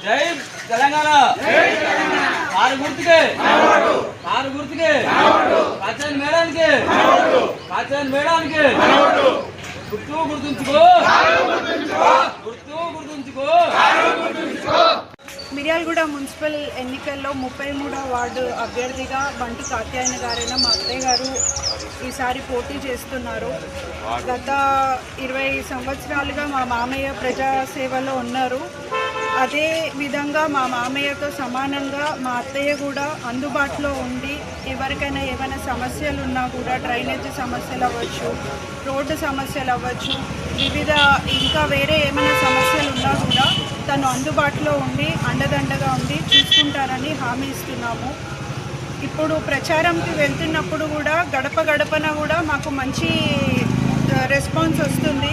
జై తెలంగాణ కారు గుర్తుకే కాచాని మేడానికి గుర్తుంచుకో మిర్యాలగూడ మున్సిపల్ ఎన్నికల్లో 33వ వార్డు అభ్యర్థిగా బంటు కాత్యాయన గారైన మా అత్తయ్య గారు ఈసారి పోటీ చేస్తున్నారు. గత 20 సంవత్సరాలుగా మా మామయ్య ప్రజాసేవలో ఉన్నారు. అదే విధంగా మా మామయ్యతో సమానంగా మా అత్తయ్య కూడా అందుబాటులో ఉండి ఎవరికైనా ఏమైనా సమస్యలు ఉన్నా కూడా డ్రైనేజ్ సమస్యలు అవ్వచ్చు, రోడ్డు సమస్యలు అవ్వచ్చు, వివిధ ఇంకా వేరే ఏమైనా సమస్యలు ఉన్నా కూడా తను అందుబాటులో ఉండి అండదండగా ఉండి చూసుకుంటారని హామీ ఇస్తున్నాము. ఇప్పుడు ప్రచారంకి వెళ్తున్నప్పుడు కూడా గడప గడపన కూడా మాకు మంచి రెస్పాన్స్ వస్తుంది.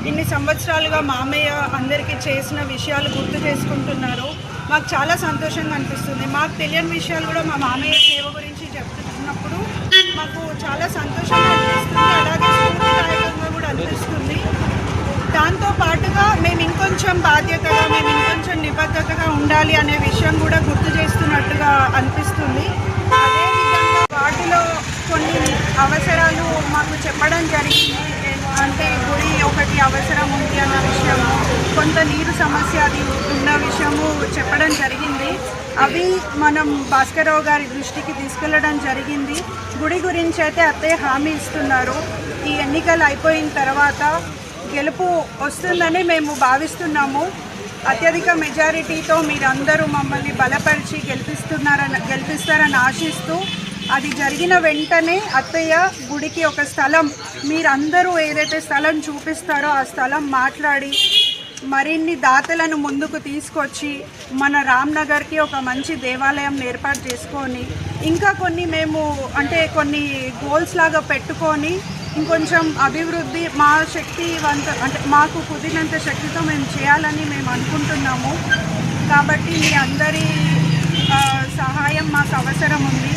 ఇన్ని సంవత్సరాలుగా మామయ్య అందరికీ చేసిన విషయాలు గుర్తు చేసుకుంటున్నారు. మాకు చాలా సంతోషంగా అనిపిస్తుంది. మాకు తెలియని విషయాలు కూడా మా మామయ్య సేవ గురించి చెప్తున్నప్పుడు మాకు చాలా సంతోషంగా అనిపిస్తుంది, అలాగే స్ఫూర్తిదాయకంగా కూడా అనిపిస్తుంది. దాంతో పాటుగా మేము ఇంకొంచెం బాధ్యతగా, మేము ఇంకొంచెం నిబద్ధతగా ఉండాలి అనే విషయం కూడా గుర్తు చేస్తున్నట్టుగా అనిపిస్తుంది. అదేవిధంగా వాటిలో కొన్ని అవసరాలు మాకు చెప్పడం జరిగింది. అంటే గుడి ఒకటి అవసరం ఉంది అన్న విషయము, కొంత నీరు సమస్య అది ఉన్న విషయము చెప్పడం జరిగింది. అవి మనం భాస్కరరావు గారి దృష్టికి తీసుకెళ్ళడం జరిగింది. గుడి గురించి అయితే అత్తయ్య హామీ ఇస్తున్నారు. ఈ ఎన్నికలు అయిపోయిన తర్వాత గెలుపు వస్తుందని మేము భావిస్తున్నాము. అత్యధిక మెజారిటీతో మీరందరూ మమ్మల్ని బలపరిచి గెలిపిస్తారని ఆశిస్తూ, అది జరిగిన వెంటనే అత్తయ్య గుడికి ఒక స్థలం, మీరందరూ ఏదైతే స్థలం చూపిస్తారో ఆ స్థలం మాట్లాడి మరిన్ని దాతలను ముందుకు తీసుకొచ్చి మన రామ్నగర్కి ఒక మంచి దేవాలయం ఏర్పాటు చేసుకొని, ఇంకా కొన్ని మేము అంటే కొన్ని గోల్స్ లాగా పెట్టుకొని ఇంకొంచెం అభివృద్ధి మా అంటే మాకు కుదిరినంత శక్తితో మేము చేయాలని మేము అనుకుంటున్నాము. కాబట్టి మీ అందరి సహాయం మాకు అవసరం ఉంది.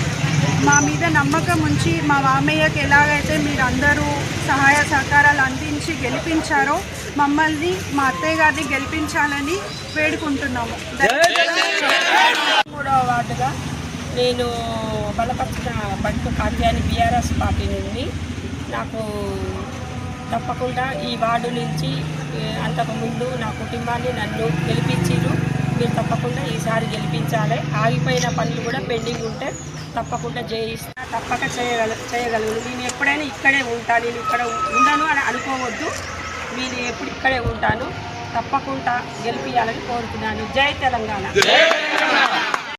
మా మీద నమ్మకం ఉంచి మా మామయ్యకి ఎలాగైతే మీరందరూ సహాయ సహకారాలు అందించి గెలిపించారో మమ్మల్ని, మా అత్తయ్య గారిని గెలిపించాలని వేడుకుంటున్నాము. 3వ వార్డుగా నేను బలపరిచిన బంటు కాత్యాయని బీఆర్ఎస్ పార్టీ నుండి నాకు తప్పకుండా ఈ వార్డు నుంచి అంతకుముందు నా కుటుంబాన్ని నన్ను గెలిపించారు. మీరు తప్పకుండా ఈసారి గెలిపించాలి. ఆగిపోయిన పనులు కూడా పెండింగ్ ఉంటే తప్పకుండా చేయిస్తా, తప్పక చేయగలను. నేను ఎప్పుడైనా ఇక్కడే ఉంటాను, నేను ఇక్కడ ఉండను అని అనుకోవద్దు. నేను ఎప్పుడు ఇక్కడే ఉంటాను. తప్పకుండా గెలిపించాలని కోరుతున్నాను. జై తెలంగాణ.